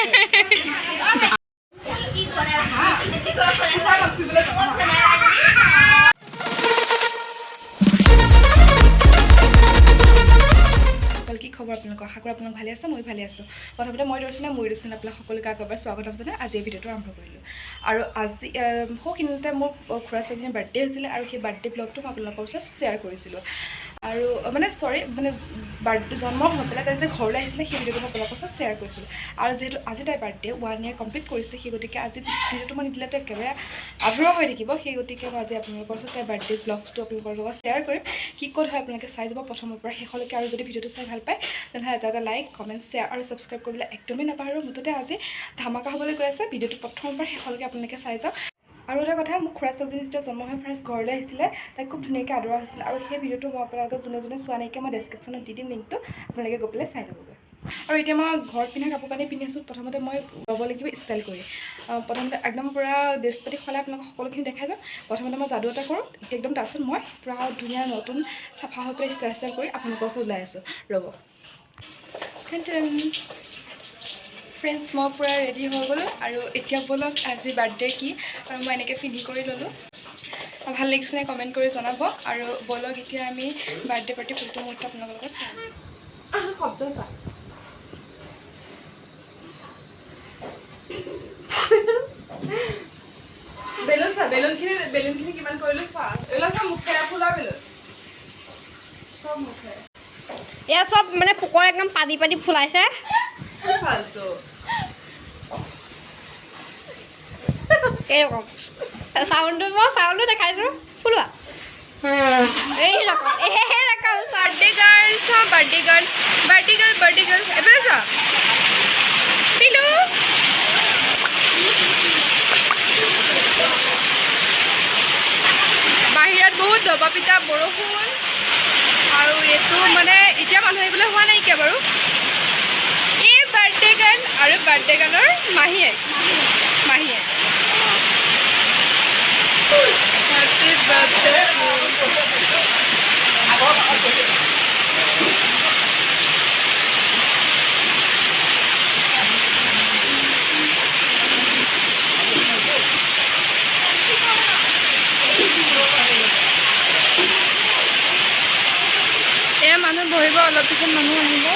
কি খবৰ আপোনালোকৰ? আশা কৰোঁ আপোনালোক ভালে আছে, মই ভালে আছোঁ। প্ৰথমতে মই দৰ্শন আপোনালোক সকলোকে আগৰবাৰ স্বাগতম জনাই আজি এই ভিডিঅ'টো আৰম্ভ কৰিলোঁ। আৰু আজি সৌখিনিতে মোৰ খুৰা ছোৱালীজনীৰ বাৰ্থডে হৈছিলে আৰু সেই বাৰ্থডে ব্লগটো মই আপোনালোকৰ ওচৰত শ্বেয়াৰ কৰিছিলোঁ। আৰু মানে জন্ম হৈ পেলাই তাই যে ঘৰলৈ আহিছিলে সেই ভিডিঅ'টো মই আপোনালোকৰ ওচৰত শ্বেয়াৰ কৰিছিলোঁ। আৰু যিহেতু আজি তাইৰ বাৰ্থডে 1 year কমপ্লিট কৰিছে, সেই গতিকে আজি ভিডিঅ'টো মই নিদিলেতো একেবাৰে আধৰুৱা হৈ থাকিব। সেই গতিকে মই আজি আপোনালোকৰ ওচৰত তাইৰ বাৰ্থডে ব্লগছটো আপোনালোকৰ লগত শ্বেয়াৰ কৰিম। কি ক'ত হয় আপোনালোকে চাই যাব প্ৰথমৰ পৰা শেষলৈকে। আৰু যদি ভিডিঅ'টো চাই ভাল পায় তেনেহ'লে এটা লাইক, কমেণ্ট, শ্বেয়াৰ আৰু ছাবস্ক্ৰাইব কৰিবলৈ একদমেই নাপাহৰিব। মুঠতে আজি ধামাকা হ'বলৈ গৈ আছে। ভিডিঅ'টো প্ৰথমৰ পৰা শেষলৈকে আপোনালোকে চাই যাওক। আৰু এটা কথা, মোক খুৰা ছোৱালীজনী যেতিয়া জন্ম হৈ ফাৰ্ষ্ট ঘৰলৈ আহিছিলে তাইক খুব ধুনীয়াকৈ আদৰা হৈছিলে। আৰু সেই ভিডিঅ'টো মই আপোনালোকক যোনে চোৱা নাইকিয়া মই ডেছক্ৰিপশ্যনত দি দিম লিংকটো, আপোনালোকে গৈ পেলাই চাই ল'বগৈ। আৰু এতিয়া মই ঘৰত পিন্ধা কাপোৰ কানি পিন্ধি আছোঁ। প্ৰথমতে মই ল'ব লাগিব ষ্টাইল কৰি। প্ৰথমতে একদম পূৰা ড্ৰেছ পাতি সলাই আপোনালোকক সকলোখিনি দেখাই যাম। প্ৰথমতে মই যাদু এটা কৰোঁ একদম, তাৰপিছত মই পূৰা ধুনীয়া নতুন চাফা হৈ পেলাই ষ্টাইল কৰি আপোনালোকৰ ওচৰত ওলাই আছোঁ। ৰ'ব ফ্ৰেণ্ডছ, মই পূৰা ৰেডি হৈ গ'লোঁ। আৰু এতিয়া ব'লক আজি বাৰ্থডে কি আৰু মই এনেকৈ পিন্ধি কৰি ল'লোঁ। ভাল লাগিছেনে কমেণ্ট কৰি জনাব। আৰু ব'লক এতিয়া আমি বাৰ্থডে পাৰ্টি ফটো মুহূৰ্ত আপোনালোকৰ লগত চাম। শব্দ চাম বেলুন চা, বেলুনখিনি কিমান কৰিলোঁ চা। এইবিলাক চব মুখেৰে ফুলা বেলুন, চব মুখেৰে। এয়া চব মানে পোকৰ একদম পাদি পাদি ফুলাইছে। ফালতু এইৰকম চাউণ্ডটো দেখাইছোঁ ফুলোৱা। এইৰকম বাৰ্থডে গাৰ্ল চা, বাৰ্থডে গাৰ্ল এবাৰ চা পিলু। বাহিৰত বহুত দবা পিটা বৰষুণ। আৰু এইটো মানে এতিয়া মানুহ আহিবলৈ হোৱা নাইকিয়া বাৰু। এই বাৰ্থডে গাৰ্ল আৰু বাৰ্থডে গাৰ্লৰ মাহীয়ে হেপী বাৰ্থডে। এয়া মানুহ বহিব, অলপ পিছত মানুহ আহিব।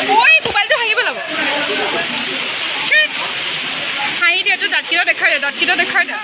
ঐ মোবাইলটো ভাঙি পেলাব। হাঁহি দিয়াটো দাঁতকেইটা দেখাই দে।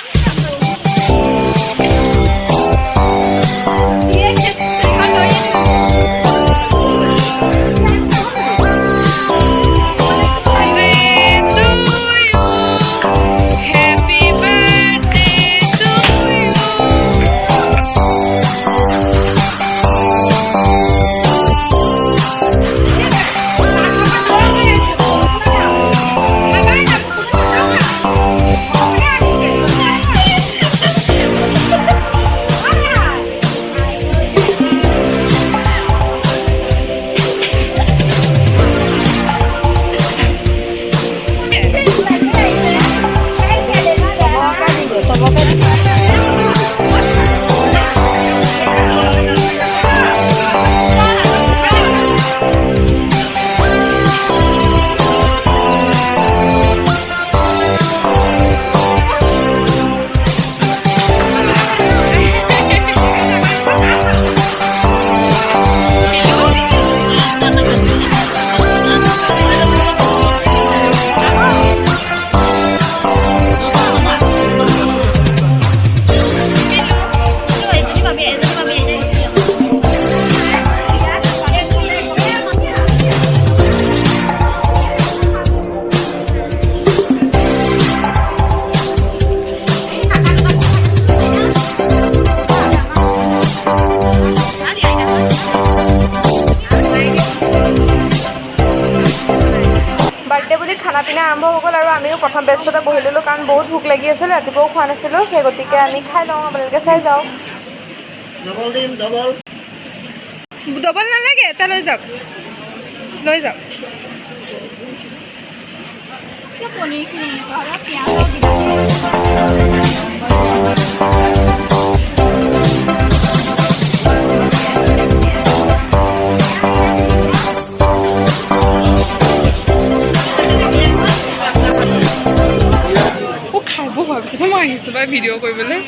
বাৰ্থডে বুলি খানা পিনা আৰম্ভ হৈ গ'ল। আৰু আমিও প্ৰথম বেষ্টতে বহি ল'লোঁ, কাৰণ বহুত ভোক লাগি আছিল, ৰাতিপুৱাও খোৱা নাছিলোঁ। সেই গতিকে আমি খাই লওঁ, আপোনালোকে চাই যাওক। ডবল নালাগে, এটা লৈ যাওক। পনীৰখিনি অলপ পিঁয়াজ আৰু খাব হোৱাৰ পিছতহে মই আহিছোঁ বাৰু ভিডিঅ' কৰিবলৈ